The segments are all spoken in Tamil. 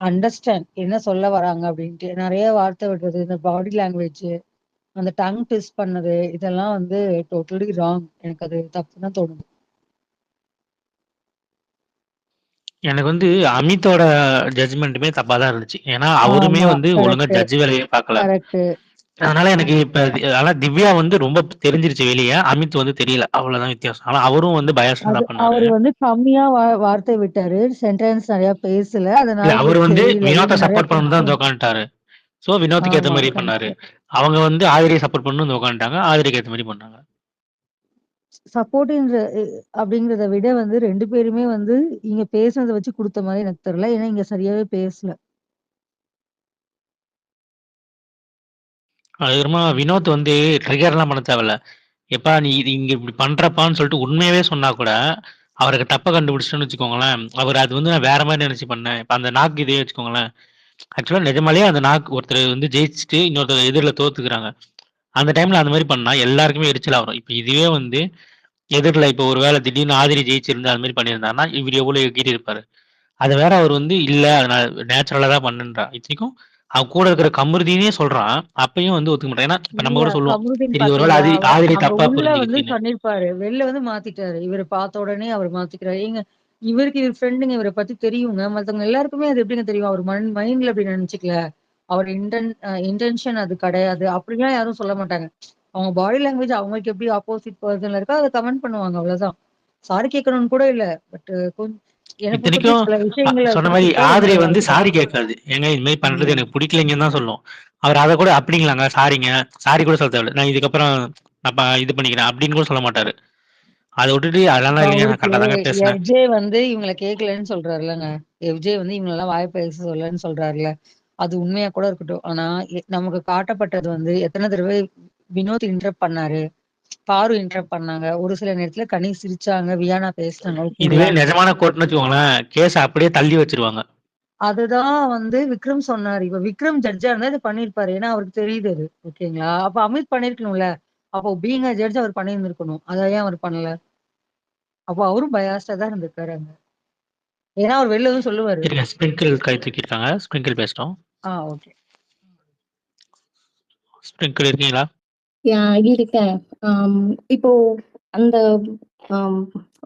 அண்டர்ஸ்டாண்ட் என்ன சொல்ல வராங்க அப்படின்ட்டு. நெறைய வார்த்தை விடுறது, இந்த பாடி லாங்குவேஜ், அந்த டங் ட்விஸ்ட் பண்ணது, இதெல்லாம் வந்து டோட்டலி ராங். எனக்கு அது தப்புன்னு தான் தோணுது. எனக்கு வந்து அமித்தோட ஜட்ஜ்மெண்ட்டுமே தப்பா தான் இருந்துச்சு. ஏன்னா, அவருமே ஆமா. வந்து ஒழுங்கா கரெக்ட்டு, ஜட்ஜ் வேலையே பார்க்கல. கரெக்ட்டு. அதனால எனக்கு இப்ப ஆனா திவ்யா வந்து ரொம்ப தெரிஞ்சிருச்சு வெளிய. அமித் வந்து தெரியல. அவ்வளவுதான் வித்தியாசம். ஆனா அவரும் வந்து பயாஸ்டா அது தான் பண்ணாரு. அவரு வந்து கம்மியா வார்த்தை விட்டாரு. சென்டென்ஸ் நெறைய பேசல. அதனால இல்ல அவரு இவருக்கு வந்து தெரியல. வினோத்த இவங்க நெறைய சப்போர்ட் பண்ணணும்னு தான் பேசுறாங்க. வந்து உட்காந்துட்டாரு. சோ வினோத்துக்கு ஏத்த ஆமா. மாரி பண்ணாரு. கரெக்ட்டு. அவங்க வந்து ஆதிரியை சப்போர்ட் பண்ணணும்னு வந்து உட்காந்துட்டாங்க. ஆதிரிக்கு ஏத்த மாரி பண்ணாங்க. சப்போர்ட்ன்ற அப்படிங்கிறத விட வந்து 2 பேருமே வந்து இங்க பேசுனத வச்சு குடுத்த மாரி எனக்கு தெரியல. ஏன்னா இங்க சரியாவே பேசல. அதுக்கப்புறமா வினோத் வந்து ட்ரிகர்லாம் பண்ண தேவையில்ல. எப்பா நீ இது இங்க இப்படி பண்றப்பான்னு சொல்லிட்டு உண்மையாவே சொன்னா கூட, அவருக்கு தப்ப கண்டுபிடிச்சிட்டோம்னு வச்சுக்கோங்களேன், அவரு அது வந்து நான் வேற மாரி நெனச்சு பண்ணேன். இப்ப அந்த நாக்கு இதே வச்சுக்கோங்களேன். ஆக்சுவலா நிஜமாலேயே அந்த நாக்கு ஒருத்தர் வந்து ஜெயிச்சுட்டு இன்னொருத்தர் எதிர்ல தோத்துக்கிறாங்க. அந்த டைம்ல அந்த மாரி பண்ணா எல்லாருக்குமே எரிச்சலா வரும். இப்ப இதுவே வந்து எதிர்ல இப்ப ஒரு வேள திடீர்னு ஆதிரி ஜெயிச்சிருந்து அது மாரி பண்ணியிருந்தாருன்னா, இவரு எவ்வளோ எகிறியிருப்பாரு. அத வேற அவர் வந்து இல்ல அத நான் நேச்சுரலா தான் பண்ணேன்றா. இத்தனைக்கும் அவன் கூட இருக்கிற கமருதீனே சொல்றான். அப்பயும் வந்து ஒத்துக்க மாட்றான். ஏன்னா, இப்ப நம்ம கூட இல்ல சொல்லுவோம். கமருதீன் சரி ஒரு வேள பாத்தீங்களா? அவரு ஆதிரி அங்க தப்பா உள்ள வந்து புரிஞ்சுக்கிச்சுன்னு. பண்ணிருப்பாரு. வெளில வந்து மாத்திட்டாரு. இவர பாத்த உடனே அவரு மாத்திக்கிறாரு. ஏங்க இவரு ஃப்ரெண்டுங்க இவர பத்தி தெரியுங்க. மத்தவங்க எல்லாருக்குமே அது எப்படிங்க தெரியும்? அவர் மைண்ட்ல அப்படி நெனச்சுக்கல. அவர் இன்டென்ஷன் அது கிடையாது. அப்படிலாம் யாரும் சொல்ல மாட்டாங்க. அவங்க பாடி லாங்குவேஜ் அவங்களுக்கு எப்படி ஆப்போசிட் பெர்சன்ல இருக்கோ, அத கமெண்ட் பண்ணுவாங்க அவ்வளவுதான். சாரி கேட்கணும்னு கூட இல்ல. பட் என்ன பொறுத்தவரைக்கும் இத்தனைக்கும் சில விஷயங்கள சொன்ன மாரி திருத்திக்கிட்டா ரொம்ப ஆதிரை நல்லா வந்து இருக்கும். சாரி கேட்காது. ஏங்க இது மாரி பண்றது ம். எனக்கு பிடிக்கலைங்கன்னு தான் சொல்லும். அவர் அத கூட அப்படிங்களாங்க, சாரிங்க. சாரி கூட சொல்ல தேவையில்ல. நான் இதுக்கப்புறம் நான் இது பண்ணிக்கிறேன் அப்படின்னு கூட சொல்ல மாட்டாரு. அத விட்டுட்டு இப்ப அதெல்லாம் இல்லைங்க நான் அவருக்கு கரெக்ட்டா தாங்க பேசினேன். எஃப்ஜே வந்து இவங்கள கேட்கலன்னு சொல்றாருல்லங்க. எஃப்ஜே வந்து இவங்களலாம் வாய் பேச சொல்லன்னு சொல்றாருல்ல. அது உண்மையா கூட இருக்கட்டும். ஆனா நமக்கு காட்டப்பட்டது வந்து எத்தன தடவை வினோத் இன்டரப்ட் பண்ணாரு. பாரு இன்டரப்ட் பண்ணாங்க. ஒரு சில நேரத்துல கனி சிரிச்சாங்க. வியானா பேசினாங்க. இதுவே ஓகேங்களா? நிஜமான கோர்ட்ன்னு வச்சுக்கோங்களேன், கேஸ அப்படியே தள்ளி வச்சுருவாங்க. அதுதான் வந்து விக்ரம் சொன்னாரு. இப்ப விக்ரம் ஜட்ஜா இருந்தா இத பண்ணியிருப்பாரு. ஏன்னா அவருக்கு தெரியுது அது. ஓகேங்களா? அப்ப அமித் பண்ணியிருக்கணும்ல. அப்போ பீயிங் அ ஜட்ஜ் அவர் பண்ணியிருந்திருக்கணும். அத ஏன் அவர் பண்ணல? அப்போ அவரும் பயாஸ்டா தான் இருந்திருக்காரு அங்க. ஏன்னா அவர் வெளில வந்து சொல்லுவாரு. இருங்க ஸ்ப்ரிங்கிள் கை தூக்கியிருக்காங்க. ஸ்ப்ரிங்கிள் பேசட்டும். ஓகே. ஸ்ப்ரிங்கிள் இருக்கீங்களா? இருக்கேன். ஆம், இப்போ அந்த ஆம்,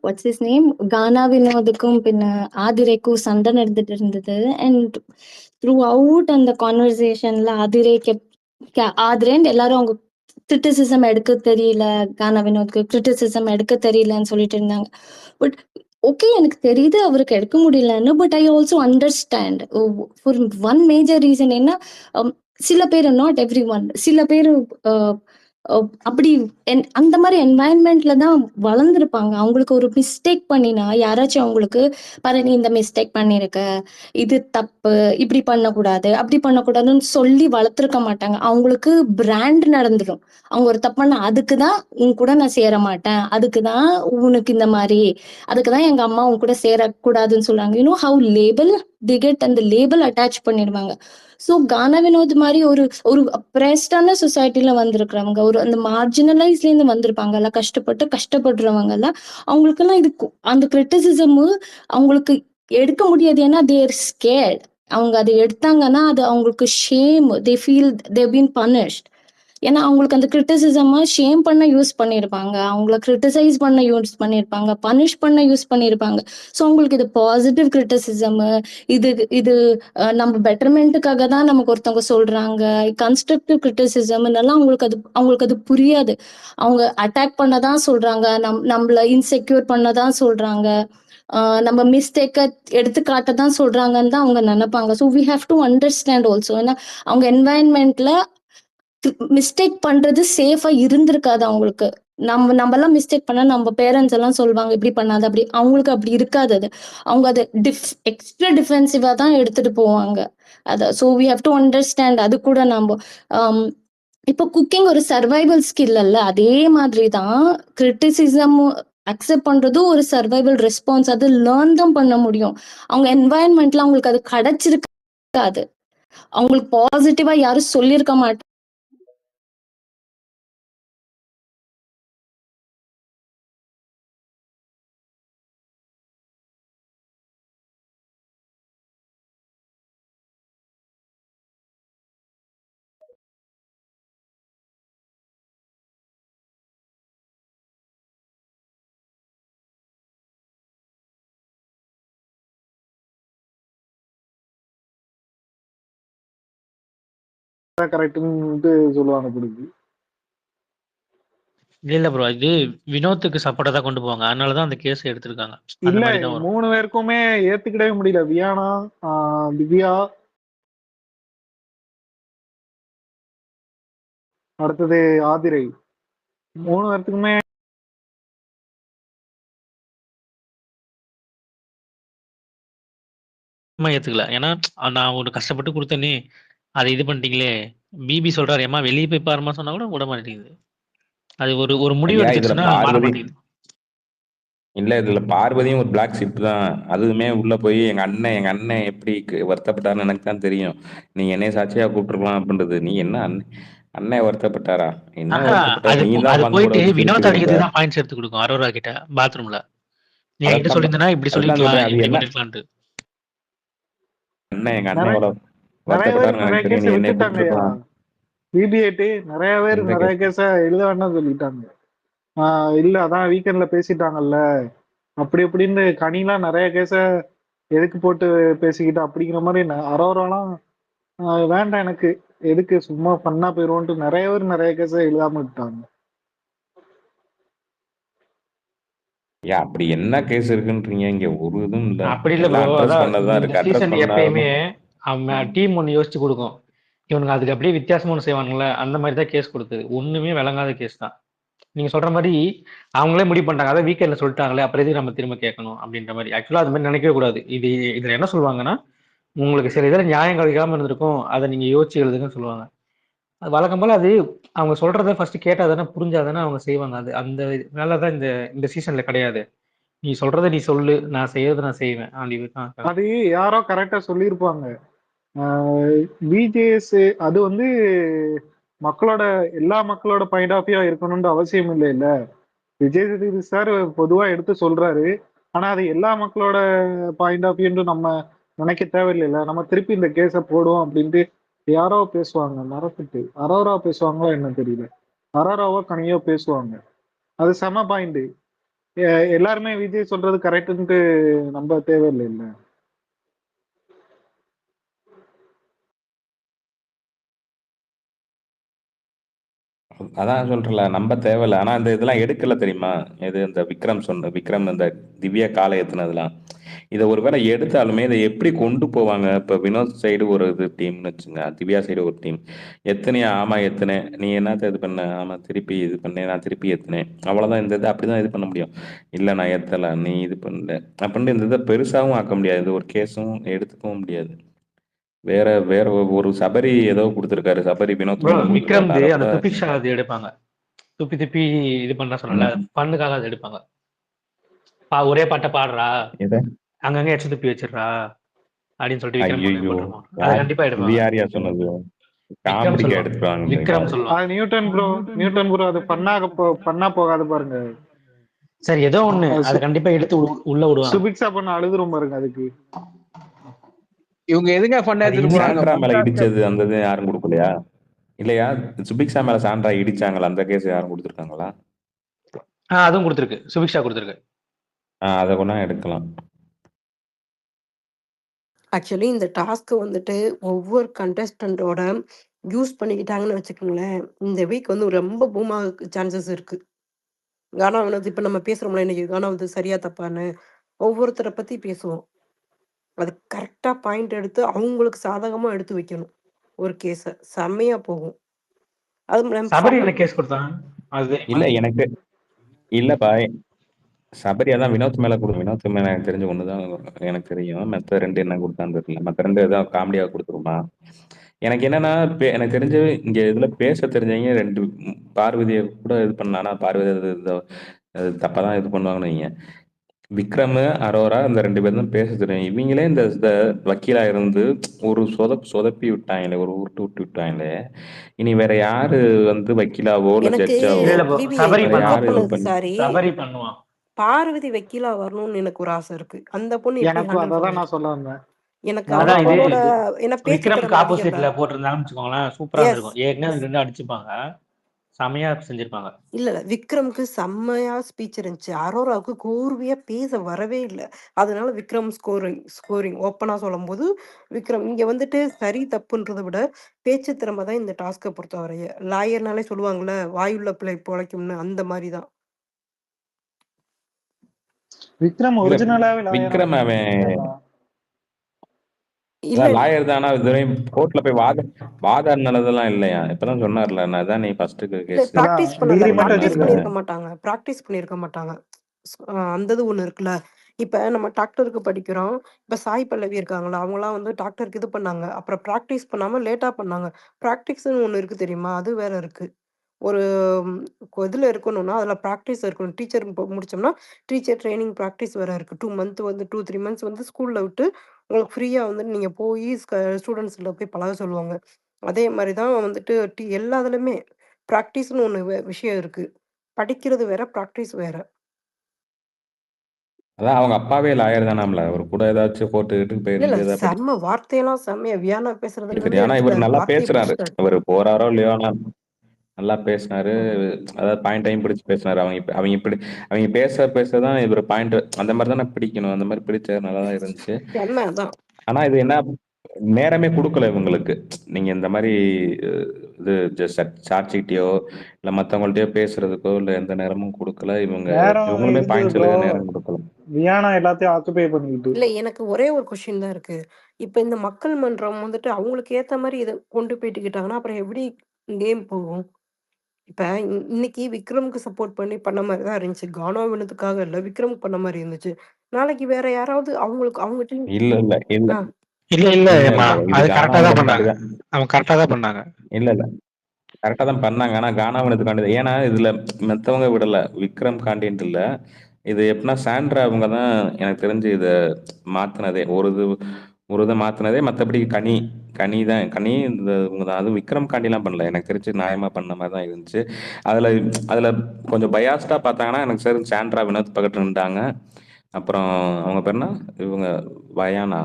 வாட்ஸ் ஹிஸ் நேம் கானா வினோதுக்கும் பின்ன ஆதிரைக்கும் சண்டை நடந்துட்டு இருந்தது. அண்ட் த்ரூ அவுட் அந்த கான்வர்சேஷன்ல ஆதிரேன்னு எல்லாரும் அவங்க கிரிட்டிசிசம் எடுக்க தெரியல, கானா வினோத்க்கு கிரிட்டிசிசம் எடுக்க தெரியலன்னு சொல்லிட்டு இருந்தாங்க. பட் ஓகே, எனக்கு தெரியுது அவருக்கு எடுக்க முடியலன்னு. But I also understand for one major reason. என்ன, சில பேர், நாட் எவ்ரி ஒன், சில பேர் அப்படி அந்த மாதிரி என்வாயன்மெண்ட்ல தான் வளர்ந்துருப்பாங்க. அவங்களுக்கு ஒரு மிஸ்டேக் பண்ணினா யாராச்சும் அவங்களுக்கு பாரு நீ இந்த மிஸ்டேக் பண்ணிருக்க, இது தப்பு, இப்படி பண்ணக்கூடாது, அப்படி பண்ணக்கூடாதுன்னு சொல்லி வளர்த்துருக்க மாட்டாங்க. அவங்களுக்கு பிராண்ட் நடந்துடும். அவங்க ஒரு தப்பு பண்ண அதுக்குதான் உன் கூட நான் சேர மாட்டேன், அதுக்குதான் உனக்கு இந்த மாதிரி, அதுக்குதான் எங்க அம்மா உன் கூட சேரக்கூடாதுன்னு சொல்றாங்க. You know how label they get, அந்த லேபிள் அட்டாச் பண்ணிடுவாங்க. ஸோ கானா வினோத் மாதிரி ஒரு ஒரு அப்ரெஸ்டான சொசைட்டில வந்திருக்கிறவங்க, ஒரு அந்த மார்ஜினலைஸ்ல இருந்து வந்திருப்பாங்கல்ல, கஷ்டப்படுறவங்க எல்லாம், அவங்களுக்கெல்லாம் இது அந்த கிரிட்டிசிசம் அவங்களுக்கு எடுக்க முடியாது. ஏன்னா தேர் ஸ்கேர்ட். அவங்க அதை எடுத்தாங்கன்னா அது அவங்களுக்கு shame, they feel they been punished. ஏன்னா அவங்களுக்கு அந்த கிரிட்டிசிசமா ஷேம் பண்ண யூஸ் பண்ணியிருப்பாங்க, அவங்கள கிரிட்டிசைஸ் பண்ண யூஸ் பண்ணியிருப்பாங்க, பனிஷ் பண்ண யூஸ் பண்ணியிருப்பாங்க. ஸோ அவங்களுக்கு இது பாசிட்டிவ் கிரிட்டிசிசம், இது இது நம்ம பெட்டர்மெண்ட்டுக்காக தான் நமக்கு ஒருத்தவங்க சொல்றாங்க, கன்ஸ்ட்ரக்டிவ் கிரிட்டிசிசம் எல்லாம் அவங்களுக்கு அது புரியாது. அவங்க அட்டாக் பண்ணதான் சொல்றாங்க, நம்மள இன்செக்யூர் பண்ணதான் சொல்றாங்க, நம்ம மிஸ்டேக்க எடுத்து காட்டதான் சொல்றாங்கன்னு தான் அவங்க நினைப்பாங்க. So we have to understand also. ஏன்னா அவங்க என்வாயன்மெண்ட்ல மிஸ்டேக் பண்றது சேஃபா இருந்திருக்காது அவங்களுக்கு. நம்மலாம் மிஸ்டேக் பண்ணா நம்ம பேரண்ட்ஸ் எல்லாம் சொல்லுவாங்க இப்படி பண்ணாது, அப்படி. அவங்களுக்கு அப்படி இருக்காது. அது அவங்க அதை எக்ஸ்ட்ரா டிஃபென்சிவா தான் எடுத்துட்டு போவாங்க அத. So we have to understand. அது கூட நம்ம இப்போ குக்கிங் ஒரு சர்வைவல் ஸ்கில் அல்ல, அதே மாதிரி தான் கிரிட்டிசிசம் அக்செப்ட் பண்றதும் ஒரு சர்வைவல் ரெஸ்பான்ஸ். அது லேர்ன் தான் பண்ண முடியும். அவங்க என்வாயன்மெண்ட்ல அவங்களுக்கு அது கிடைச்சிருக்காது, அவங்களுக்கு பாசிட்டிவா யாரும் சொல்லியிருக்க மாட்டாங்க. தான் கரெக்ட்னு சொல்லுவாங்க பிடிக்கு. இல்ல ப்ரோ, இது வினோத்துக்கு சப்போர்ட்டா தான் கொண்டு போவாங்க. அதனால தான் அந்த கேஸ் எடுத்திருக்காங்க. அந்த இல்ல மாதிரி தான் வரும். 3 பேருக்குமே ஏத்துக்கிடவே முடியல. வியானா, திவ்யா, அடுத்தது ஆதிரை, 3 பேர்த்துக்குமே ஏத்துக்கல. ஏன்னா நான் ஒரு கஷ்டப்பட்டு கொடுத்தேனே, அதை இது பண்ணிட்டீங்களே. பிபி சொல்றாரு, ஏமா வெளியே போய் பாருமா சொன்னா கூட விட மாட்டேங்குது. அது ஒரு ஒரு முடிவு ஐயா இதுல எடுத்துச்சுன்னா மாற பார்வதி மாட்டேங்குது. இல்ல இதுல பார்வதியும் ஒரு பிளாக் ஷிப் தான். அதுவுமே உள்ள போய் எங்க அண்ணன் எப்படி வருத்தப்பட்டாருன்னு எனக்கு தான் தெரியும். நீ என்னைய சாட்சியா கூப்பிட்டுருக்கலாம் அப்படின்றது. நீ என்ன அண்ணன் வருத்தப்பட்டாரா? என்ன வருத்தப்பட்டாரு? நீ தான் அது வந்து கூட போயிட்டு வச்சு வினோத் சிரிச்சுக்கிட்டு இருந்த. அடிக்கிறதுக்கு தான் பாயிண்ட்ஸ் எடுத்து கொடுக்கும் அரோரா கிட்ட பாத்ரூம்ல. நீ என்கிட்ட அதான் சொல்லியிருந்தா இப்படி அதுதான் சொல்லிருக்கலாம், சொல்றேன். அது இப்படி என்ன பண்ணிருக்கலான்ட்டு. எங்க அண்ணன் நிறைய எவ்வளவு நிறைய பேர் வருத்தப்பட்டாருன்னு நிறைய எனக்கு தெரியும். கேஸ் நீ என்னைய விட்டுட்டாங்கய்யா. கூப்பிட்டுருக்கலாம். பிபிஐடி நிறைய பேர் எந்த நிறைய கேஸ்? கேஸ எழுத வேண்டாம் சொல்லிட்டாங்க. இல்ல அதான் வீக்கெண்ட்ல பேசிட்டாங்கல்ல அப்படி இப்படின்னு கனிலாம் நிறைய கேஸ எதுக்கு போட்டு பேசிக்கிட்டு அப்படிங்கிற மாதிரி அரோராலாம் வேண்டாம் எனக்கு எதுக்கு சும்மா பண்ணா போயிருவோன்ட்டு நிறைய பேர் நிறைய கேஸ எழுதாம விட்டாங்க. ஐயா அப்படி என்ன கேஸ் இருக்குன்றீங்க? இங்க ஒரு இதுவும் இல்ல. அப்படி இல்ல எல்லாம் ப்ரோ. அட்ரஸ் அதான் பண்ணதுதான் இந்த இருக்கு. அட்ரஸ் சீசன் பண்ணாலும் எப்பயுமே அவன் டீம் ஒன்று யோசிச்சு கொடுக்கும். இவனுக்கு அதுக்கு அப்படியே வித்தியாசமா ஒன்று செய்வானுங்களே, அந்த மாதிரி தான் கேஸ் கொடுத்தது. ஒண்ணுமே விளங்காத கேஸ் தான். நீங்க சொல்ற மாதிரி அவங்களே முடிவு பண்ணிட்டாங்க. அதான் வீக்கெண்ட்ல சொல்லிட்டாங்களே, அப்புறம் எதுக்கு நம்ம திரும்ப கேட்கணும் அப்படின்ற மாதிரி. ஆக்சுவலா அது மாதிரி நினைக்கவே கூடாது. இதுல என்ன சொல்லுவாங்கன்னா, உங்களுக்கு சில இதில் நியாயம் கிடைக்காம இருந்திருக்கும், அதை நீங்க யோசிச்சு எழுதுங்கன்னு சொல்லுவாங்க. அது வழக்கம் போல அது அவங்க சொல்றத ஃபர்ஸ்ட் கேட்டா தானே, புரிஞ்சாதானே அவங்க செய்வாங்க. அது அந்த வேலை தான் இந்த இந்த சீசன்ல கிடையாது. நீ சொல்றத நீ சொல்லு, நான் செய்யறதை நான் செய்வேன். அப்படி அது யாரோ கரெக்டா சொல்லியிருப்பாங்க. பிஜேஎஸ் அது வந்து மக்களோட எல்லா மக்களோட பாயிண்ட் ஆஃப் வியூ இருக்கணும்னு அவசியம் இல்லை இல்ல. விஜய் சேதுபதி சார் பொதுவா எடுத்து சொல்றாரு. ஆனா அது எல்லா மக்களோட பாயிண்ட் ஆஃப் வியூன்னு நம்ம நினைக்க தேவையில்லைல்ல. நம்ம திருப்பி இந்த கேஸ போடுவோம் அப்படின்ட்டு யாரோ பேசுவாங்க. மறந்துட்டு அரோரா பேசுவாங்களா என்ன தெரியல. அரோராவோ கனியோ பேசுவாங்க. அது செம பாயிண்ட். எல்லாருமே விஜய் சொல்றது கரெக்டுன்ட்டு நம்ப தேவையில்லை இல்ல. அதான் சொல்றல நம்ப தேவையில்ல. ஆனா இந்த இதெல்லாம் எடுக்கல தெரியுமா? இது இந்த விக்ரம் இந்த திவ்யா காலை ஏத்துனதெல்லாம் இதை ஒருவேளை எடுத்தாலுமே இதை எப்படி கொண்டு போவாங்க? இப்ப வினோத் சைடு ஒரு இது டீம்னு வச்சுங்க, திவ்யா சைடு ஒரு டீம். எத்தனையா? ஆமா எத்தனை. நீ என்னத்த இது பண்ண? ஆமா திருப்பி இது பண்ணேன், நான் திருப்பி ஏத்துனேன், அவ்வளவுதான். இந்த இது அப்படிதான் இது பண்ண முடியும். இல்ல நான் ஏத்தல, நீ இது பண்ணல அப்படின்னு இந்த இதை பெருசாவும் ஆக்க முடியாது. இது ஒரு கேஸும் எடுத்துக்கவும் முடியாது. வேற வேற ஒரு சபரி ஏதோ கொடுத்திருக்காரு. சபரி வினோத் மேல விக்ரம் கொடுத்திருக்காரு. அதை அந்த கூட துப்பிஷா அது எடுப்பாங்க. துப்பி துப்பி இது பண்ண சொன்னல, பண்ணுக்காக அது எடுப்பாங்க. ஒரே பாட்டை பாடுறா, எதை? அங்கங்க எச்சு துப்பி வச்சிடுறா அப்படின்னு சொல்லிட்டு விக்ரம் ஐயோ போட்டுருவான். அது கண்டிப்பா இது எடுப்பாங்க. யாரையா சொன்னது? விக்ரம் காமெடிக்கு சொல்லுவான். எடுத்துருவாங்க. விக்ரம் சொல்லுவான். அது நியூட்டன் ப்ரோ அது பண்ணா போகாது பாருங்க. சரி ஏதோ ஒண்ணு அது கண்டிப்பா எடுத்து உள்ள விடுவாங்க. சுபிக்ஷா பண்ண அழுதுரும் பாருங்க. அதுக்கு இவங்க எதுங்க பண்ண எடுத்துட்டு போறாங்க? சாண்ட்ரா மேல இடிச்சது அந்த இது யாரும் கொடுக்கலையா? இல்லையா சுபிக்ஷா மேல சாண்ட்ரா இடிச்சாங்களா? அந்த கேஸ் யாரும் கொடுத்துருக்காங்களா? அதுவும் கொடுத்துருக்கு, சுபிக்ஷா கொடுத்துருக்கு. அதை கொண்டா எடுக்கலாம். ஆக்சுவலி இந்த டாஸ்க் வந்துட்டு ஒவ்வொரு கண்டஸ்டன்டோட யூஸ் பண்ணிக்கிட்டாங்கன்னு வச்சுக்கோங்களேன், இந்த வீக் வந்து ரொம்ப பூமா சான்சஸ் இருக்கு. கானா வினோத் இப்ப நம்ம பேசுறோம்ல, இன்னைக்கு கானா வந்து சரியா தப்பான்னு ஒவ்வொருத்தரை பத்தி பேசுவோம். அது கரெக்டா பாயிண்ட் எடுத்து அவங்களுக்கு சாதகமா எடுத்து வைக்கணும். ஒரு கேஸ செம்மையா போகும். அது சபரி என்ன கேஸ் கொடுத்தான்? அது இல்ல எனக்கு இல்லப்பா, சபரியா தான் வினோத் மேல வினோத் மேல எனக்கு தெரிஞ்ச ஒண்ணுதான் எனக்கு தெரியும். மத்த ரெண்டு என்ன கொடுத்தான்னு தெரியல. மத்த ரெண்டு எதாவது காமெடியா கொடுத்துருமா? எனக்கு என்னன்னா எனக்கு தெரிஞ்சு இங்க இதுல பேச தெரிஞ்சவங்க ரெண்டு பார்வதியை கூட இது பண்ணானா, பார்வதி அது தப்பாதான் இது பண்ணுவாங்கன்னு வைங்க. விக்ரம், அரோரா இந்த ரெண்டு பேரும் தான் பேச தெரியும். இவங்களே இந்த வக்கீலா இருந்து ஒரு சொதப்பி விட்டாங்களே, ஒரு உருட்டு விட்டு விட்டாங்களே. இனி வேற யாரு வந்து வக்கீலாவோ இல்ல எனக்கு ஜட்ஜாவோ சபரி வேற யாரு இது பண்ணுவான். பண்ணி சாரி சபரி பண்ணுவான். பார்வதி வக்கீலா வரணும்னு எனக்கு ஒரு ஆசை இருக்கு. அந்த பொண்ணு எப்படி எனக்கு handle அதான் பண்ணும்? நான் சொல்ல வந்தேன். எனக்கு அதான் இது அவங்களோட என்ன பேச்சு விக்ரமுக்கு திறமை ஆப்போசிட்ல அதிகம்டா. போட்டிருந்தாங்கன்னு வச்சுக்கோங்களேன், சூப்பரா எஸ் இருக்கும். ஏற்கனவே ரெண்டு அடிச்சுப்பாங்க. செமையா செஞ்சிருப்பாங்க. இல்ல விக்ரம்க்கு செம்மையா ஸ்பீச் இருந்துச்சு. அரோராவுக்கு கோர்வையா பேச வரவே இல்ல. அதனால விக்ரம் ஸ்கோரிங் ஓப்பனா சொல்லும்போது, விக்ரம் இங்க வந்துட்டு சரி தப்புன்றத விட, பேச்சு திறமை தான் இந்த டாஸ்க்க பொறுத்தவரைய. லாயர்னாலே சொல்லுவாங்கல்ல, வாயுள்ள பிள்ளை பொழைக்கும்னு அந்த மாரி தான். விக்ரம் இல்ல ஒரிஜினலாவே விக்ரம் அவன் லாயரா? இல்ல அதான் லாயர் தான். ஆனா இதுவரையும் கோர்ட்ல போய் வாதாடினதெல்லாம் இல்லையா? இப்பதான் சொன்னார்ல, நான் தான் நீ ஃபர்ஸ்ட் இல்ல கேஸ் பிராக்டிஸ் அதான் டிகிரி பண்ணல. மட்டும் பிராக்டிஸ் வச்சிருக்காரு. பண்ணியிருக்க மாட்டாங்க. அந்த இது ஒண்ணு இருக்குல்ல. இப்ப நம்ம டாக்டருக்கு படிக்கிறோம். இப்ப சாய் பல்லவி இருக்காங்கல்ல, அவங்கலாம் வந்து டாக்டருக்கு இது பண்ணாங்க. அப்புறம் பிராக்டிஸ் பண்ணாம லேட்டா பண்ணாங்க. பிராக்டிஸ்ன்னு ஒண்ணு இருக்கு தெரியுமா? அது வேற இருக்கு. ஒரு இதுல இருக்கணும்னா, அதுல பிராக்டிஸ் இருக்கணும். டீச்சர் முடிச்சோம்னா, டீச்சர் ட்ரெய்னிங் பிராக்டிஸ் வேற இருக்கு. 2 மந்த் வந்து 2, 3 மந்த்ஸ் வந்து ஸ்கூல்ல விட்டு, உங்களுக்கு ஃப்ரீயா வந்து நீங்க போயி ஸ்டூடண்ட்ஸ்ல போய் பழக சொல்லுவாங்க. அதே மாரி தான் வந்துட்டு எல்லா இதுலயுமே பிராக்டிஸ்ன்னு ஒண்ணு விஷயம் இருக்கு. படிக்கிறது வேற, பிராக்டிஸ் வேற. அதான் அவங்க அப்பாவே லாயர் தானாம்ல. அவர் கூட ஏதாச்சும் கோர்ட்டு கீட்டுக்கு இல்ல போயிருந்து ஏதாவது செம்ம வார்த்தையெல்லாம் செம்மையா வியானா பேசுறதுலருந்து சரி. ஆனா இவர் எடுத்துட்டாரு. நல்லா வார்த்தைய பேசுறாரு. பிடிச்சுட்டாரு. இவர் போறாரோ இல்லையோ, ஆனா நல்லா பேசினாரு. ம். அதாவது பாயிண்ட் டைம் பிடிச்சு பேசினாரு. அவங்க பேசதான் இவர் பாயிண்ட் அந்த மாதிரி தானே பிடிக்கணும். அந்த மாதிரி பிடிச்சது நல்லா தான் இருந்துச்சு. செம்ம அதான். ஆனா இது என்ன, நேரமே கொடுக்கல இவங்களுக்கு. நீங்க இந்த மாதிரி இது சாட்சிக்கிட்டயோ இல்ல மத்தவங்கள்ட்டயோ பேசுறதுக்கோ இல்ல எந்த நேரமும் கொடுக்கல. நேரம் இவங்களுமே இருந்தது பாயிண்ட் ப்ரோ. சொல்ல நேரம் கொடுக்கல. வியானா எல்லாத்தையும் ஆக்குபை பண்ணிக்கிட்டு. இல்ல எனக்கு ஒரே ஒரு கொஸ்டின் தான் இருக்கு. இப்ப இந்த மக்கள் மன்றம் வந்துட்டு அவங்களுக்கு ஏத்த மாரி இத கொண்டு போயிட்டுக்கிட்டாங்கன்னா, அப்புறம் எப்படி கேம் போகும்? இப்ப இன்னைக்கு விக்ரம்க்கு சப்போர்ட் பண்ண மாரி தான் இருந்துச்சு. கானா வினத்துக்காக இல்ல, விக்ரம்க்கு பண்ண மாரி இருந்துச்சு. நாளைக்கு வேற யாராவது அவங்க டீம் இல்ல இல்ல இல்ல ஆ. இல்ல இல்ல இல்லம்மா. இல்ல இது அது கரெக்ட்டா தான் பண்ணாங்க. கானாவினத்துக்காண்டிதான். அவங்க கரெக்ட்டா தான் பண்ணாங்க. இல்ல இல்ல கரெக்டா தான் பண்ணாங்க. ஆனா கானாவினத்துக்காண்டி. ஏன்னா இதுல மத்தவங்க விடல. விக்ரம் காண்டின்ட்டு இல்ல. இது எப்படின்னா சாண்ட்ரா அவங்க தான் எனக்கு தெரிஞ்சு இத மாத்துனதே. ஒரு இதை மாத்துனதே. மத்தபடி கனி இந்த இவங்க தான். அதுவும் விக்ரம் காண்டிலாம் பண்ணல. எனக்கு தெரிஞ்சு நியாயமா பண்ண மாதிரி தான் இருந்துச்சு. அதுல அதுல கொஞ்சம் பயாஸ்டா பார்த்தாங்கன்னா எனக்கு சரி சாண்ட்ரா வினோத் பக்கத்துல இருந்தாங்க. அப்புறம் அவங்க பேர் என்ன, இவங்க வியானா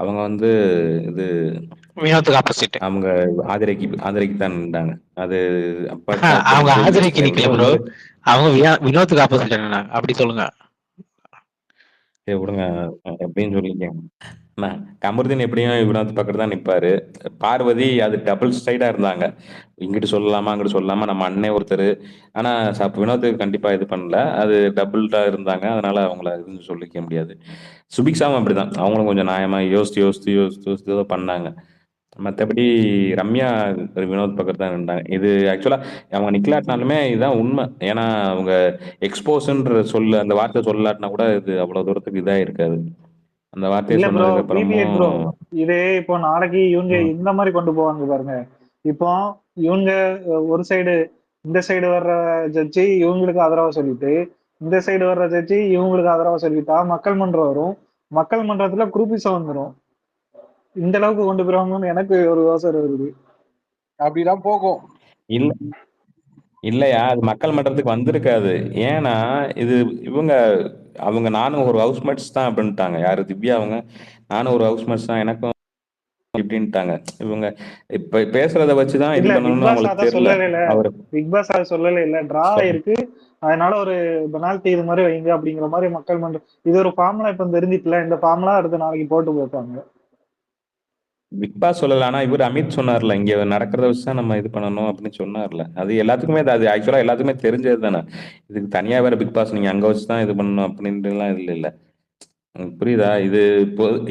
அவங்க வந்து இது வினோத்துக்கு ஆப்போசிட். அவங்க ஆதிரைக்கு தான் நின்றாங்க. அது அப்ப அவங்க தெரிஞ்சு ஆதிரைக்கு நிக்கல எப்படியோ ப்ரோ. இவரு அவங்க வினோத்துக்கு ஆப்போசிட் நின்னாங்க. அப்படி சொல்லுங்க. சரி விடுங்க, எப்படின்னு சொல்லிக்க. கமருதீன் எப்படியும் வினோத் பக்கத்துல தான் நிப்பாரு. பார்வதி அது டபுள் சைடா இருந்தாங்க. இங்கிட்டு சொல்லலாமா அங்கிட்டு சொல்லலாமா, நம்ம அண்ணன் ஒருத்தர். ஆனா வினோத்துக்கு கண்டிப்பா இது பண்ணல. அது டபுள்டா இருந்தாங்க. அதனால அவங்கள எதுவும் சொல்லிக்க முடியாது. சுபிக்ஷாவும் அப்படிதான். அவங்களும் கொஞ்சம் நியாயமா யோசித்து ஏதோ பண்ணாங்க. மற்றபடி ரம்யா வினோத் பக்கத்து தான் நின்றாங்க. இது ஆக்சுவலா அவங்க நிக்கலாட்டினாலுமே இதுதான் உண்மை. ஏன்னா அவங்க எக்ஸ்போஸ்ன்ற அந்த வார்த்தை சொல்லாட்டினா கூட இது அவ்வளவு தூரத்துக்கு இதா இருக்காது. அந்த வார்த்தையை இல்ல ப்ரோ, சொன்னதுக்கு பிபிஎட் ப்ரோ, அப்புறமும் இதே இப்போ நாளைக்கு இவங்க இந்த மாதிரி கொண்டு போவாங்க பாருங்க. இப்போ இவங்க ஒரு சைடு, இந்த சைடு வர்ற ஜட்ஜி இவங்களுக்கு ஆதரவா சொல்லிட்டு, இந்த சைடு வர்ற ஜட்ஜி இவங்களுக்கு ஆதரவா சொல்லிட்டா மக்கள் மன்றம் வரும். மக்கள் மன்றத்துல குரூப்பிசம் வந்துடும். இந்த அளவுக்கு கொண்டு போயிருவாங்கன்னு எனக்கு ஒரு யோசனை வருது. அப்படிதான் போகும். இல்ல இல்லையா, அது மக்கள் மன்றத்துக்கு வந்திருக்காது. ஏன்னா இது அவங்க நானும் ஒரு ஹவுஸ்மேட்ஸ் தான் அப்படின்ட்டாங்க. யாரு திவ்யா அவங்க, நானும் ஒரு ஹவுஸ்மேட்ஸ் தான் எனக்கும் இப்படின்ட்டாங்க. இவங்க இப்ப பேசுறத வச்சுதான் இது இல்ல பிக் பண்ணணும்னு பாஸ் அவங்களுக்கு அதான் தெரியல. சொல்லவே இல்ல. அவரு பிக் பாஸ் அதை சொல்லவே இல்ல. டிரா இருக்கு, அதனால ஒரு பெனால்டி இது மாதிரி வைங்க அப்படிங்கிற மாதிரி மக்கள் மன்றம். இது ஒரு ஃபார்முலா இப்ப தெரிஞ்சிட்டுல, இந்த ஃபார்முலா அடுத்த நாளைக்கு போட்டு போப்பாங்க. பிக் பாஸ் சொல்லல. ஆனா இவர் அமித் சொன்னார்ல, இங்க நடக்கிறத வச்சுதான் நம்ம இது பண்ணணும் அப்படின்னு சொன்னார்ல. அது எல்லாத்துக்குமே அது ஆக்சுவலா எல்லாத்துக்குமே தெரிஞ்சது தானே. இதுக்கு தனியா வேற பிக் பாஸ் நீங்க அங்க வச்சுதான் இது பண்ணணும் அப்படின்ட்டு எல்லாம் இல்ல. உங்களுக்கு புரியுதா?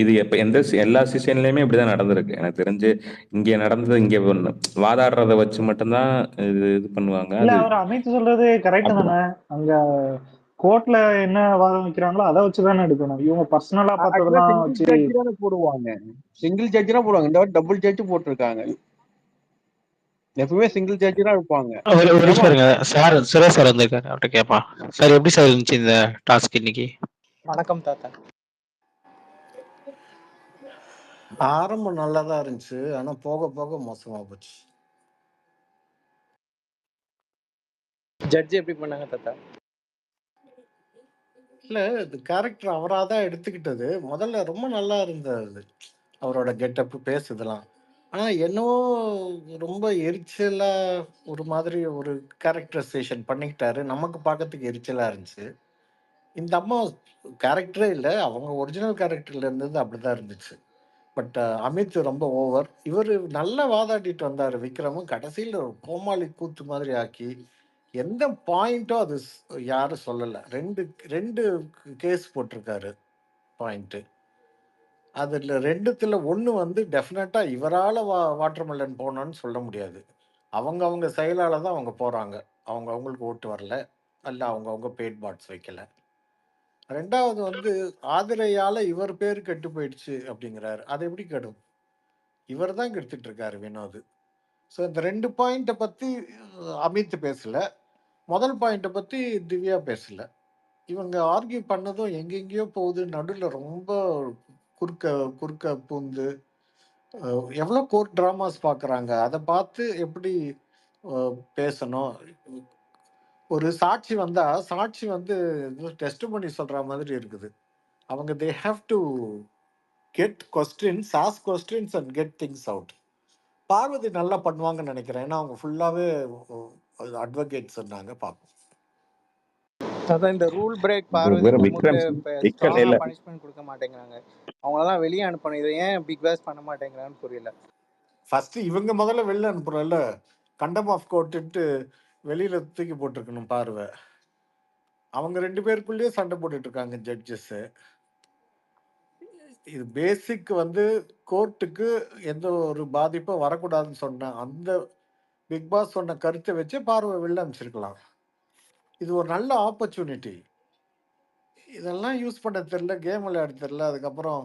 இது எப்ப எல்லா சீசன்லயுமே இப்படிதான் நடந்திருக்கு எனக்கு தெரிஞ்சு. இங்க நடந்தது இங்க வாதாடுறத வச்சு மட்டும்தான் இது பண்ணுவாங்க. இல்ல அது அவர் அமித் சொல்றது கரெக்ட் தானே. அப்படிதான். அங்க கோர்ட்ல என்ன வாதம் வைக்கிறாங்களோ அதை வச்சுதானே எடுக்கணும். இவங்க பர்சனலா ஆக்சுவலா பார்த்ததெல்லாம் சிங்கிள் வச்சு. ஜட்ஜ் தானே போடுவாங்க. சிங்கிள் ஜட்ஜ் தான் போடுவாங்க. இந்த வாட்டி டபுள் ஜட்ஜ் போட்டிருக்காங்க. எப்பவுமே சிங்கிள் ஜட்ஜ் தான் இருப்பாங்க. ஒரு நிமிஷம் இருங்க சார். சுரேஷ் சார் வந்திருக்காரு, அவர்கிட்ட கேட்பான். சார் எப்படி சார் இருந்துச்சு இந்த டாஸ்க் இன்னைக்கு? வணக்கம் தாத்தா. ஆரம்பம் நல்லா தான் இருந்துச்சு, ஆனா போக போக மோசமா போச்சு. ஜட்ஜ் எப்படி பண்ணாங்க தாத்தா? இல்ல, இது கேரக்டர் அவராதான் எடுத்துக்கிட்டது. முதல்ல ரொம்ப நல்லா இருந்தது அவரோட கெட்டப் பேசுதெல்லாம். என்னவோ ரொம்ப எரிச்சலா ஒரு மாதிரி ஒரு கேரக்டரைசேஷன் பண்ணிக்கிட்டாரு. நமக்கு பார்க்கறதுக்கு எரிச்சலா இருந்துச்சு. இந்த அம்மா கேரக்டரே இல்ல. அவங்க ஒரிஜினல் கேரக்டர்ல இருந்தது அப்படிதான் இருந்துச்சு. பட் அமித் ரொம்ப ஓவர். இவரு நல்லா வாதாடிட்டு வந்தாரு விக்ரமும். கடைசியில ஒரு கோமாளி கூத்து மாதிரி ஆக்கி, எந்த பாயிண்ட்டோ அது யாரும் சொல்லல. 2 கேஸ் போட்டிருக்காரு பாயிண்ட்டு. அதுல 2த்துல 1 வந்து டெஃபினட்டா இவரால வாட்டர் மெலன் போனோன்னு சொல்ல முடியாது. அவங்க செயலால தான் அவங்க போறாங்க. அவங்களுக்கு ஓட்டு வரல. அல்ல அவங்க பெய்ட் பாட்ஸ் வைக்கல. 2வது வந்து ஆதிரையால இவர் பேர் கெட்டு போயிடுச்சு அப்படிங்கிறாரு. அது எப்படி கெடும்? இவர் தான் கெடுத்துட்டு இருக்காரு வினோத். ஸோ இந்த 2 பாயிண்ட்டை பத்தி அமித் பேசல. முதல் பாயிண்ட்டை பத்தி திவ்யா பேசல. இவங்க ஆர்கியூ பண்ணதும் எங்கெங்கேயோ போகுது. நடுவில் ரொம்ப குறுக்க குறுக்க பூந்து எவ்வளோ கோர்ட் ட்ராமாஸ் பார்க்குறாங்க. அதை பார்த்து எப்படி பேசணும். ஒரு சாட்சி வந்தா சாட்சி வந்து டெஸ்ட் பண்ணி சொல்ற மாதிரி இருக்குது. அவங்க they have to get questions, ask questions and get things out. Parvati நல்லா பண்ணுவாங்கன்னு நினைக்கிறேன். ஏன்னா அவங்க ஃபுல்லாவே அட்வொகேட் சொன்னாங்க. பார்ப்போம். அதான் இந்த ரூல் பிரேக் வேற பார்வதி குமுக்கு விக்ரம் ஸ்ட்ராங்கா இல்ல பனிஷ்மெண்ட் கொடுக்க மாட்டேங்கிறாங்க. அவங்களெல்லாம் வெளியே அனுப்பணும். இதை ஏன் பிக் பாஸ் பண்ண மாட்டேங்கிறான்னு புரியல. ஃபர்ஸ்ட் இவங்க முதல்ல வெளில அனுப்புறோம்ல, கண்டம் ஆஃப் கோர்ட்டுன்ட்டு வெளியில தூக்கி போட்டிருக்கணும் பார்வை. அவங்க 2 பேருக்குள்ளேயே சண்டை போட்டுட்டு இருக்காங்க ஜட்ஜஸ். இது பேசிக் வந்து கோர்ட்டுக்கு எந்த ஒரு பாதிப்பும் வரக்கூடாதுன்னு சொன்ன அந்த பிக் பாஸ் சொன்ன கருத்தை வச்சு பார்வை வெளில அனுப்பிச்சிருக்கலாம். இது ஒரு நல்ல ஆப்பர்ச்சுனிட்டி. இதெல்லாம் யூஸ் பண்ண தெரியல, கேம் விளையாட தெரியல. அதுக்கப்புறம்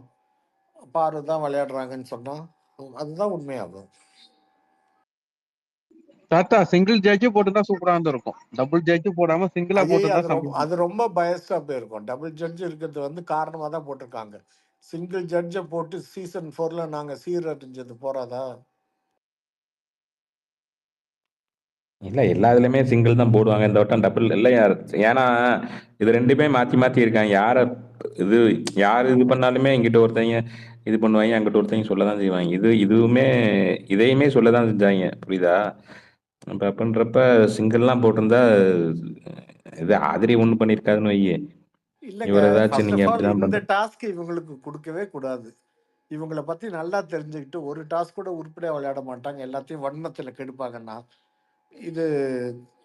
பார்வை தான் விளையாடுறாங்கன்னு சொன்னா அதுதான் உண்மையாகும். தாத்தா சிங்கிள் ஜட்ஜு போட்டுதான் சூப்பரா இருந்திருக்கும். டபுள் ஜட்ஜு போடாம சிங்கிளா ஐயே போட்டுதான் அது ரொம்ப பயஸ்டா போயிருக்கும். டபுள் ஜட்ஜ் இருக்கிறது வந்து காரணமா தான் போட்டிருக்காங்க. சிங்கிள் ஜட்ஜை போட்டு சீசன் 4ல நாங்க சீரழிஞ்சது போறாதா? இல்ல எல்லா இதுலயுமே சிங்கிள் தான் போடுவாங்க. இந்த வட்டம் டபுள் இல்லை யார். ஏன்னா இது 2மே மாத்தி இருக்காங்க. இது யார் இது பண்ணாலுமே இங்கிட்ட ஒருத்தங்க இது பண்ணுவாங்க, அங்கிட்ட ஒருத்தங்க சொல்லதான் செய்வாங்க. இதையுமே சொல்லதான் செஞ்சாங்க. புரியுதா? அப்ப அப்படின்றப்ப சிங்கிள்லாம் போட்டிருந்தா இது ஆதிரி ஒண்ணு பண்ணிருக்காதுன்னு வையே. இல்லைங்க, இவர் ஏதாச்சும் ஃபர்ஸ்ட் நீங்க ஆஃப் ஆல் அப்படிதான் இந்த பண்ற. டாஸ்க் இவங்களுக்கு கொடுக்கவே கூடாது. இவங்களை பத்தி நல்லா தெரிஞ்சுக்கிட்டு ஒரு டாஸ்க் கூட உருப்படியா விளையாட மாட்டாங்க. எல்லாத்தையும் வன்மத்தில் கெடுப்பாங்கன்னா இது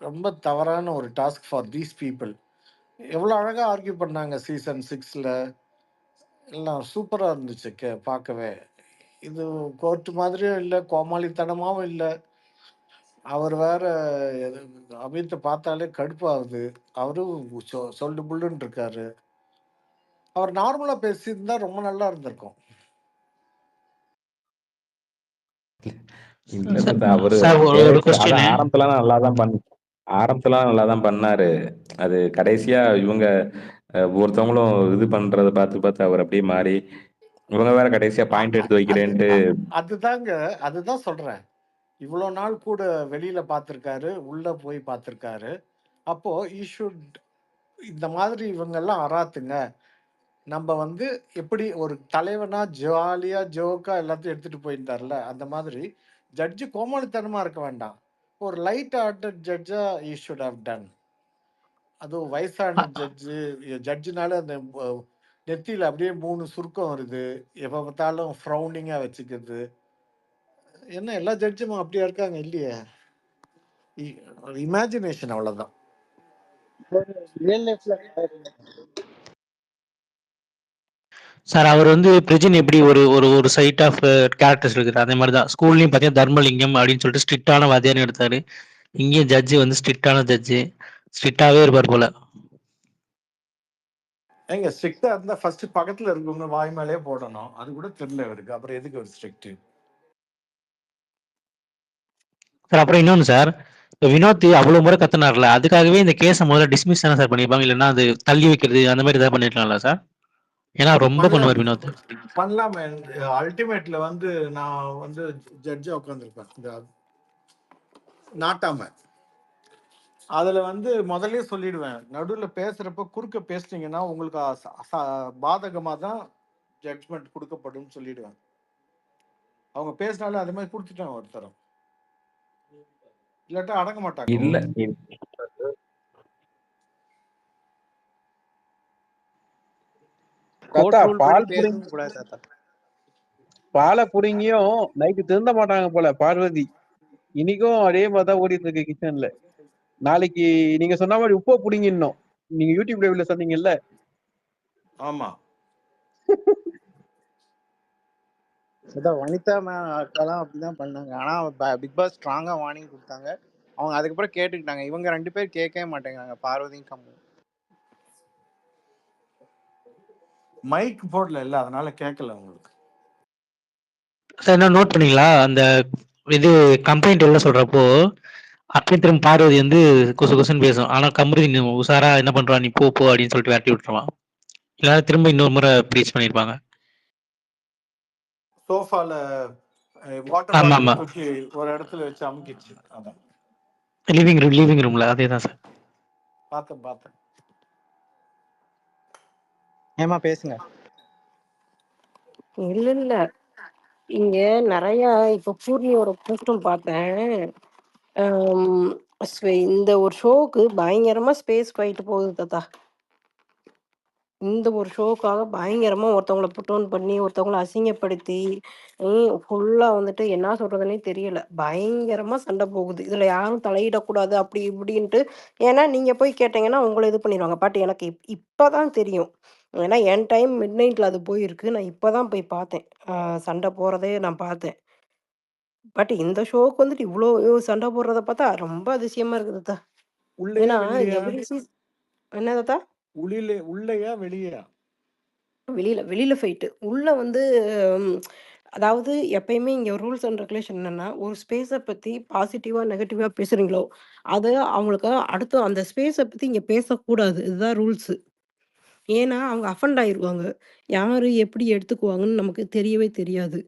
ரொம்ப தவறான ஒரு டாஸ்க் ஃபார் தீஸ் பீப்புள். எவ்வளோ அழகா ஆர்கியூ பண்ணாங்க சீசன் 6ல. எல்லாம் சூப்பரா இருந்துச்சு பார்க்கவே. இது கோர்ட் மாதிரியும் இல்லை, கோமாளித்தனமாவும் இல்லை. அவர் வேற அமித்தை பார்த்தாலே கடுப்பாகுது. அவரும் சொல்லு புல்லுன்னு இருக்காரு. அவர் நார்மலா பேசியிருந்தா ரொம்ப நல்லா இருந்திருக்கும். இல்ல சார் தாத்தா, அவரு சார் ஒரு அதான் கொஸ்டின். ஆரம்பத்துல நல்லா தான் பண்ணாரு. அது கடைசியா இவங்க ஒருத்தவங்களும் இது பண்றத பார்த்து அவர் அப்படியே மாறி, இவங்க வேற கடைசியா பாயிண்ட் எடுத்து வைக்கிறேன்ட்டு. அதுதான் சொல்றேன். இவ்வளோ நாள் கூட வெளியில பார்த்துருக்காரு, உள்ள போய் பார்த்துருக்காரு. அப்போ இந்த மாதிரி இவங்கெல்லாம் அராத்துங்க. நம்ம வந்து எப்படி ஒரு தலைவனா ஜாலியா ஜோக்கா எல்லாத்தையும் எடுத்துட்டு போயிருந்தார்ல, அந்த மாதிரி ஜட்ஜு கோமாளித்தனமா இருக்க வேண்டாம். ஒரு லைட் ஹார்ட்டட் ஜட்ஜா ஈ ஷுட் ஹவ் டன். அதுவும் வயசான ஜட்ஜுனால அந்த நெத்தியில அப்படியே 3 சுருக்கம் வருது. எப்ப பார்த்தாலும் ஃப்ரௌனிங்கா வச்சுக்கிறது. என்ன எல்லா ஜட்ஜும் அப்படியா இருக்காங்க? இல்லையே. இமேஜினேஷன் அவ்வளவுதான். ரியல் லைஃப்ல சார் அவர் வந்து பிரிஜின் எப்படி ஒரு ஒரு ஒரு சைட் ஆஃப் கேரக்டர்ஸ் இருக்குது, அதே மாதிரி தான் ஸ்கூல்லையும் பார்த்தீங்கன்னா தர்மலிங்கம் அப்படின்னு சொல்லிட்டு ஸ்ட்ரிக்டான வாத்தியார்னு எடுத்தாரு. இங்கேயும் ஜட்ஜு வந்து ஸ்ட்ரிக்டான ஜட்ஜு, ஸ்ட்ரிக்டாவே இருப்பார் போல. எங்க ஸ்ட்ரிக்டா இருந்தா ஃபர்ஸ்ட் பக்கத்துல இருக்கவங்க வாய் மேலே போடணும். அது கூட தெரியல இவருக்கு. அப்புறம் எதுக்கு ஒரு ஸ்ட்ரிக்ட்? சார் அப்புறம் இன்னொன்று சார், இப்போ வினோத் அவ்வளோ முறை கத்துனார்ல, அதுக்காகவே இந்த கேஸை முதல்ல டிஸ்மிஸ் தானே சார் பண்ணியிருப்பாங்க, இல்லைன்னா அது தள்ளி வைக்கிறது அந்த மாதிரி ஏதாவது பண்ணிருக்கலாம்ல சார்? ஏன்னா ரொம்ப பண்ணுவார் வினோத். பண்ணலாமே. அல்டிமேட்ல வந்து நான் வந்து ஜட்ஜா உட்காந்துருப்பேன் இந்த நாட்டாம. அதுல வந்து முதல்ல சொல்லிடுவேன், நடுவில் பேசுறப்ப குறுக்க பேசுனீங்கன்னா உங்களுக்கு பாதகமா தான் ஜட்ஜ்மெண்ட் கொடுக்கப்படும் சொல்லிடுவேன். அவங்க பேசினாலும் அதே மாதிரி கொடுத்துட்டாங்க ஒருத்தரம், இல்லாட்டா அடங்க மாட்டாங்க. இல்ல கோர்ட் தாத்தா ரூல் படி பேசவும் கூடாது தாத்தா. பாலை புடுங்கியும் நைட்டு திருந்த மாட்டாங்க போல பார்வதி. இன்னைக்கும் அதே மாதிரிதான் ஓடிட்டு இருக்கு கிச்சன்ல. நாளைக்கு நீங்க சொன்ன மாதிரி உப்பை புடுங்கிடணும். நீங்க யூடியூப் லைவ்ல சொன்னீங்கல்ல. ஆமா, அதான் வனிதா அக்காலாம் அப்படிதான் பண்ணாங்க. ஆனா பிக் பாஸ் ஸ்ட்ராங்கா வார்னிங் கொடுத்தாங்க. அவங்க அதுக்கப்புறம் கேட்டுக்கிட்டாங்க. இவங்க 2 பேர் கேட்கவே மாட்டேங்கிறாங்க, பார்வதியும் கம்மு. மைக் போடல இல்ல, அதனால கேட்கல உங்களுக்கு. சார் என்ன நோட் பண்ணீங்களா? அந்த இது கம்ப்ளைண்ட் எல்லாம் சொல்றப்போ, அப்படியே திரும்ப பார்வதி வந்து கொசு கொசுன்னு பேசும். ஆனா கமருதீன் உஷாரா என்ன பண்றான், நீ போ போ அப்படின்னு சொல்லிட்டு விரட்டி விட்டுருவான். இல்லைன்னா திரும்ப இன்னொரு முறை ப்ரீச் பண்ணியிருப்பாங்க. சோஃபால வாட்டர் ஆமா ஆமா, பாட்டில் தூக்கி ஒரு இடத்துல வச்சு அமுக்கிடுச்சு. அதான் லிவிங் ரூம்ல அதே தான் சார். பார்த்தேன். ஏமா பேசுங்க. இல்ல இங்க நிறைய இப்ப பூர்ணியோட போஸ்டும் பார்த்தேன். ஆம், இந்த ஒரு ஷோக்கு பயங்கரமா ஸ்பேஸ் ஃபைட் போகுது தாத்தா. இந்த ஒரு ஷோக்காக பயங்கரமா ஒருத்தவங்கள புட் டவுன் பண்ணி, ஒருத்தவங்கள அசிங்கப்படுத்தி, ஃபுல்லா வந்துட்டு என்ன சொல்றதுன்னே தெரியல. பயங்கரமா சண்டை போகுது. இதுல யாரும் தலையிடக்கூடாது அப்படி இப்படின்ட்டு. ஏன்னா நீங்க போய் கேட்டீங்கன்னா உங்கள இது பண்ணிருவாங்க. பட் எனக்கு இப்பதான் தெரியும். ஏன்னா என் டைம் மிட் நைட்ல அது போயிருக்கு. நான் இப்பதான் போய் பார்த்தேன். சண்டை போறதே நான் பார்த்தேன். பட் இந்த ஷோக்கு வந்துட்டு இவ்ளோ சண்டை போடுறத பார்த்தா ரொம்ப அதிசயமா இருக்குது தாத்தா. உள்ளேயா ஏன்னா வெளியா? எவ்ரி என்ன தாத்தா? உள்ளேயா வெளியா? வெளியில ஃபைட்டு. உள்ள வந்து ம் அதாவது எப்பயுமே இங்க ரூல்ஸ் அண்ட் ரெகுலேஷன் என்னன்னா, ஒரு ஸ்பேஸ பத்தி பாசிட்டிவா, நெகட்டிவா பேசுறீங்களோ, அது அவங்களுக்கு அடுத்து அந்த ஸ்பேஸ பத்தி இங்க பேசக்கூடாது. இதுதான் ரூல்ஸு. ஏன்னா, அவங்க அஃபெண்ட் ஆயிருவாங்க. யாரு எப்படி எடுத்துக்குவாங்கன்னு நமக்கு தெரியவே தெரியாது.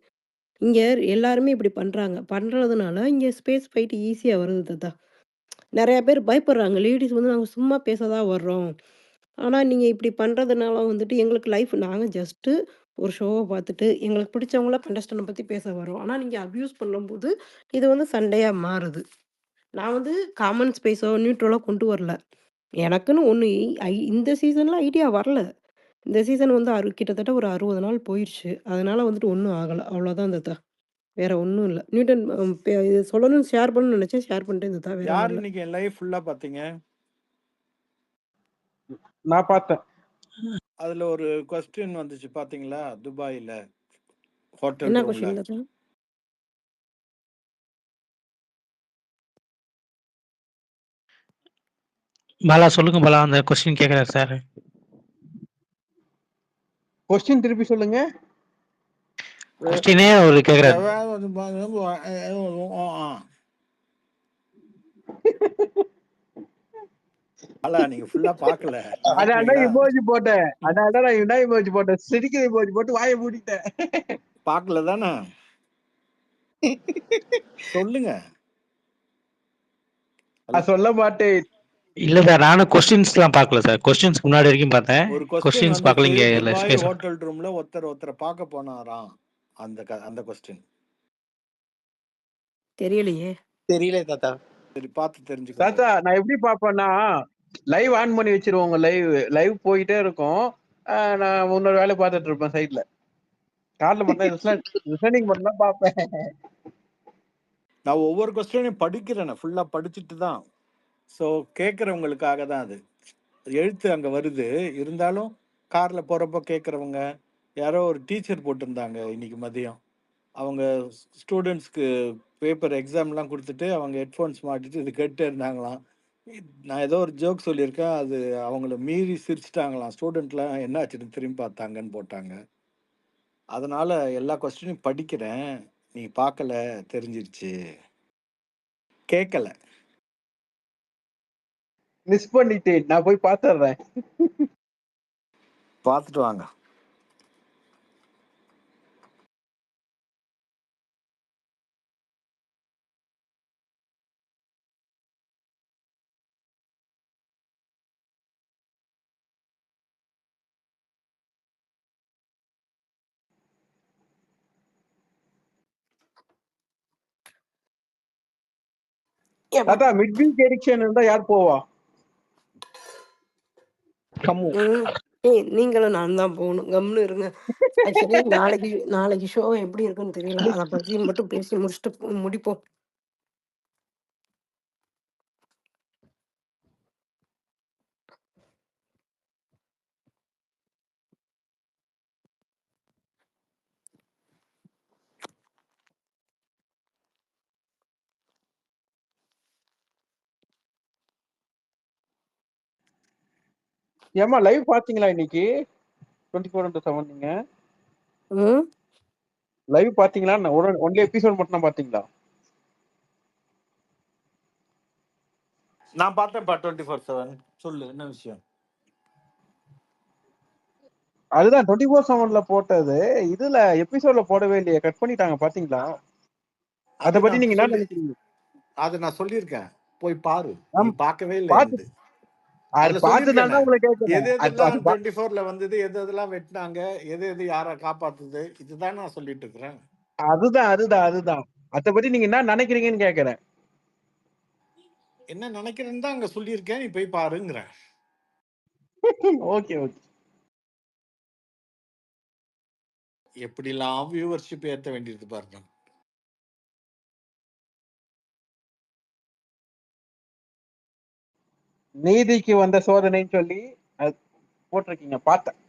இங்க எல்லாருமே இப்படி பண்றாங்க. பண்றதுனால இங்க ஸ்பேஸ் ஃபைட் ஈஸியா வருது தாத்தா. நெறைய பேர் பயப்படுறாங்க. லேடீஸ் வந்து நாங்க சும்மா பேச தான் வர்றோம். ஆனா, நீங்க இப்படி பண்றதுனால வந்துட்டு எங்களுக்கு லைஃப் நாங்க ஜஸ்ட்டு ஒரு ஷோவ பார்த்துட்டு, எங்களுக்கு பிடிச்சவங்கள கண்டஸ்டன்ட பத்தி பேச வர்றோம். ஆனா, நீங்க அப்யூஸ் பண்ணும்போது, இது வந்து சண்டையா மாறுது. நான் வந்து காமன் ஸ்பேஸோ, நியூட்ரலோ கொண்டு வரல. எனக்குன்னு ஒண்ணு இந்த சீசன்ல ஐடியா வரல. இந்த சீசன் வந்து கிட்டத்தட்ட ஒரு 60 நாள் போயிருச்சு. அதனால வந்துட்டு ஒண்ணும் ஆகல. அவ்வளோதான் தாத்தா. வேற ஒண்ணும் இல்ல. நியூட்டன் இது சொல்லணும்னு ஷேர் பண்ணணும்னு நெனச்சேன். ஷேர் பண்ணிட்டேன் தாத்தா. வேற யார் ஒண்ணும் இல்ல. இன்னைக்கு என் லைஃப் ஃபுல்லா பாத்தீங்க? நான் பார்த்தேன். அதுல ஒரு கொஸ்டின் வந்துச்சு பாத்தீங்களா? துபாயில ஹோட்டல் என்ன ரூம்ல. கொஸ்டின் தாத்தா? பாலா சொல்லுங்க பாலா, அந்த கொஸ்டின் கேட்குறாரு சார். கொஸ்டின் திருப்பி சொல்லுங்க. கொஸ்டினே அவரு கேட்குறாரு. அல்ல, நீங்க ஃபுல்லா பாக்கல, அதான் மறந்துட்டீங்களா? இமோஜி போட்டேன். அதான் நான் என்ன இமோஜி போட்டேன், சிரிக்கிற இமோஜி போட்டு வாயை மூடிட்டேன். பாக்கல தானே? சொல்லுங்க. நான் சொல்ல மாட்டேன். இல்ல சார், நானும் கொஸ்டின்ஸ்லாம் பார்க்கல சார். கொஸ்டின்ஸ் முன்னாடி வரைக்கும் பார்த்தேன். ஒரு கொஸ்டின் கொஸ்டின்ஸ் பார்க்கல. வந்துச்சு, இங்க துபாய் ஸ்பேஸ் ஹோட்டல் ரூம்ல ஒருத்தரை பார்க்க போனாராம். அந்த கொஸ்டின் தெரியலையே! தெரியல தாத்தா. சரி, பார்த்து தெரிஞ்சுக்கோங்க. தாத்தா நான் எப்படி பாப்பேன்னா, லைவ் ஆன் பண்ணி வச்சிருவோம். உங்க லைவ் போயிட்டே இருக்கும். நான் இன்னொரு வேலை பார்த்துட்டு இருப்பேன் சைட்ல. கார்ல மட்டும் லிசனிங் மட்டும் தான் பார்ப்பேன். நான் ஒவ்வொரு கொஸ்டினையும் படிக்கிறேன், ஃபுல்லா படிச்சுட்டு தான். ஸோ கேட்குறவங்களுக்காக தான் அது. எழுத்து அங்கே வருது, இருந்தாலும் காரில் போகிறப்போ கேட்குறவங்க. யாரோ ஒரு டீச்சர் போட்டிருந்தாங்க இன்னைக்கு மதியம். அவங்க ஸ்டூடெண்ட்ஸ்க்கு பேப்பர் எக்ஸாம்லாம் கொடுத்துட்டு அவங்க ஹெட்ஃபோன்ஸ் மாட்டிட்டு இது கேட்டே இருந்தாங்களாம். நான் ஏதோ ஒரு ஜோக் சொல்லியிருக்கேன், அது அவங்கள மீறி சிரிச்சிட்டாங்களாம். ஸ்டூடெண்ட்லாம் என்ன ஆச்சுன்னு திரும்பி பார்த்தாங்கன்னு போட்டாங்க. அதனால எல்லா கொஸ்டினையும் படிக்கிறேன். நீ பார்க்கல, தெரிஞ்சிருச்சு. கேட்கல. மிஸ் பண்ணிட்டேன். நான் போய் பார்த்துடுறேன். பார்த்துட்டு வாங்க. ஏப்பா தாத்தா மிட் வீக் எடிக்ஷன் இருந்தா யார் போவா? கம்மு. ஏய் நீங்களும் நான் தான் போகணும், கம்னு இருங்க. ஆக்சுவலி நாளைக்கு நாளைக்கு ஷோ எப்படி இருக்குன்னு தெரியல, அதை பத்தி மட்டும் பேசி முடிச்சுட்டு முடிப்போம். ஏமா லைவ் பாத்தீங்களா இன்னைக்கு 24/7? நீங்க ம் லைவ் பாத்தீங்களா? ஒன்லி எபிசோட் மட்டும் தான் பாத்தீங்களா? நான் பார்த்தேன்ப்பா 24/7. சொல்லு என்ன விஷயம். அதுதான் 24/7ல போட்டது. இதுல எபிசோட்ல போடவே இல்லையே, கட் பண்ணிட்டாங்க பாத்தீங்களா? அத அது பத்தி நான் நீங்க என்ன சொல்லி நினைக்கிறீங்க? அது நான் சொல்லியிருக்கேன், போய் பாரு. நீ ஆம், பார்க்கவே இல்லை பாத்து என்னது. அது அதுல பார்த்ததுனால சொல்லியிருக்கேன், தான் உங்களை கேட்கிறேன். எது அது எதெல்லாம் அது 24ல வந்தது, எது எதெல்லாம் வெட்டினாங்க, எது எது யாரை காப்பாத்துது, இதுதான் நான் சொல்லிட்டு இருக்கிறேன். அதுதான் அத பத்தி நீங்க என்ன நினைக்கிறீங்கன்னு கேக்குறேன். என்ன நினைக்கிறேன்னு தான் அங்க சொல்லியிருக்கேன், நீ போய் பாருங்கிறேன். Okay okay. எப்படிலாம் வியூவர்ஷிப் ஏற்ற வேண்டியது பாருங்க. நீதிக்கு வந்த சோதனைன்னு சொல்லி அது போட்டிருக்கீங்க, பார்த்தேன்.